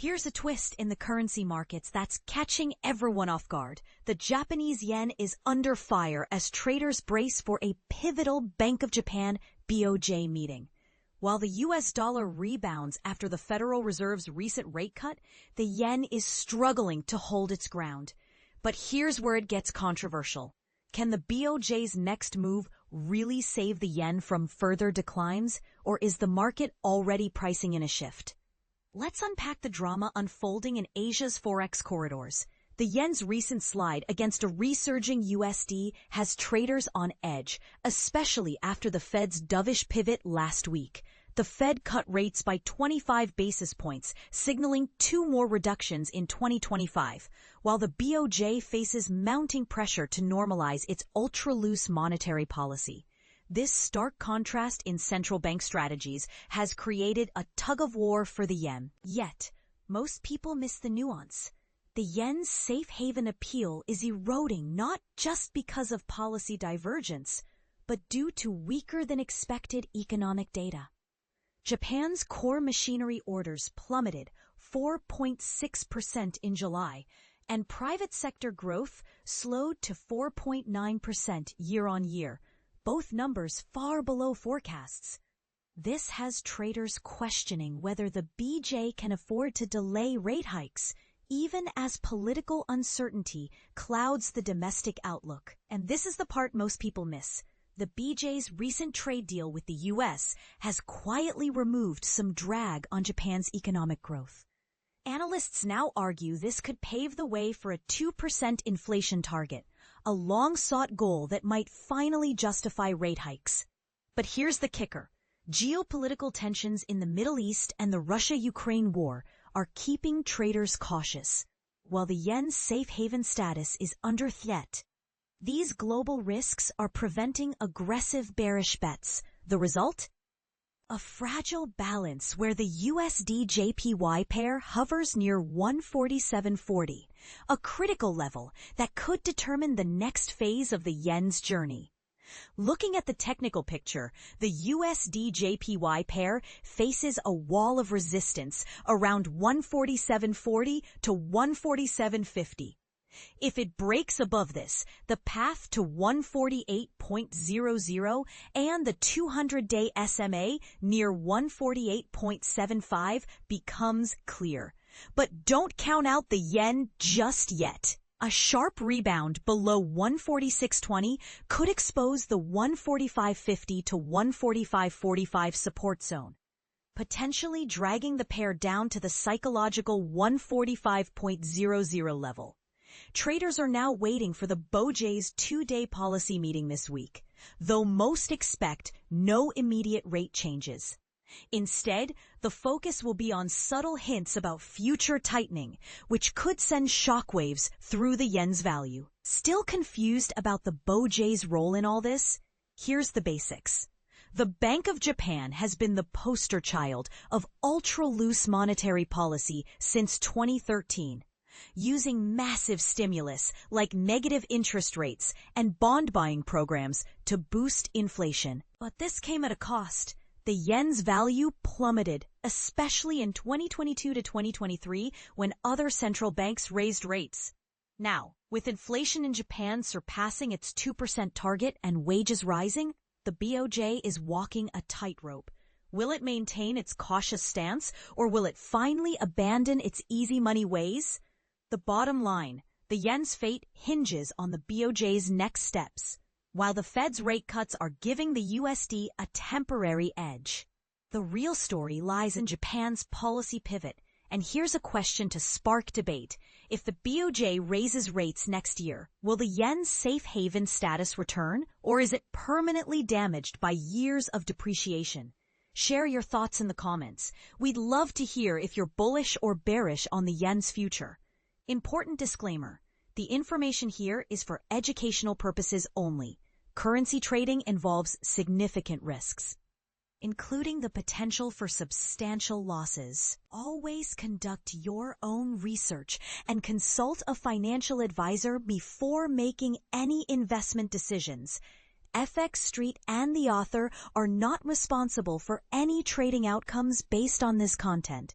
Here's a twist in the currency markets that's catching everyone off guard. The Japanese yen is under fire as traders brace for a pivotal Bank of Japan BoJ meeting. While the US dollar rebounds after the Federal Reserve's recent rate cut, the yen is struggling to hold its ground. But here's where it gets controversial. Can the BoJ's next move really save the yen from further declines, or is the market already pricing in a shift? Let's unpack the drama unfolding in Asia's Forex corridors. The yen's recent slide against a resurging USD has traders on edge, especially after the Fed's dovish pivot last week. The Fed cut rates by 25 basis points, signaling 2 more reductions in 2025, while the BoJ faces mounting pressure to normalize its ultra-loose monetary policy. This stark contrast in central bank strategies has created a tug-of-war for the yen. Yet, most people miss the nuance. The yen's safe haven appeal is eroding not just because of policy divergence, but due to weaker than expected economic data. Japan's core machinery orders plummeted 4.6% in July, and private sector growth slowed to 4.9% year-on-year, both numbers far below forecasts. This has traders questioning whether the BJ can afford to delay rate hikes, even as political uncertainty clouds the domestic outlook. And this is the part most people miss. The BJ's recent trade deal with the US has quietly removed some drag on Japan's economic growth. Analysts now argue this could pave the way for a 2% inflation target, a long-sought goal that might finally justify rate hikes. But here's the kicker. Geopolitical tensions in the Middle East and the Russia-Ukraine war are keeping traders cautious, while the yen's safe haven status is under threat. These global risks are preventing aggressive bearish bets. The result? A fragile balance where the USD-JPY pair hovers near 147.40, a critical level that could determine the next phase of the yen's journey. Looking at the technical picture, the USD-JPY pair faces a wall of resistance around 147.40 to 147.50. If it breaks above this, the path to 148.00 and the 200-day SMA near 148.75 becomes clear. But don't count out the yen just yet. A sharp rebound below 146.20 could expose the 145.50 to 145.45 support zone, potentially dragging the pair down to the psychological 145.00 level. Traders are now waiting for the BoJ's 2-day policy meeting this week, though most expect no immediate rate changes. Instead, the focus will be on subtle hints about future tightening, which could send shockwaves through the yen's value. Still confused about the BoJ's role in all this? Here's the basics. The Bank of Japan has been the poster child of ultra-loose monetary policy since 2013. Using massive stimulus like negative interest rates and bond buying programs to boost inflation. But this came at a cost. The yen's value plummeted, especially in 2022 to 2023 when other central banks raised rates. Now, with inflation in Japan surpassing its 2% target and wages rising, the BoJ is walking a tightrope. Will it maintain its cautious stance, or will it finally abandon its easy money ways? The bottom line, the yen's fate hinges on the BoJ's next steps, while the Fed's rate cuts are giving the USD a temporary edge. The real story lies in Japan's policy pivot, and here's a question to spark debate. If the BoJ raises rates next year, will the yen's safe haven status return, or is it permanently damaged by years of depreciation? Share your thoughts in the comments. We'd love to hear if you're bullish or bearish on the yen's future. Important disclaimer. The information here is for educational purposes only. Currency trading involves significant risks, including the potential for substantial losses. Always conduct your own research and consult a financial advisor before making any investment decisions. FX Street and the author are not responsible for any trading outcomes based on this content.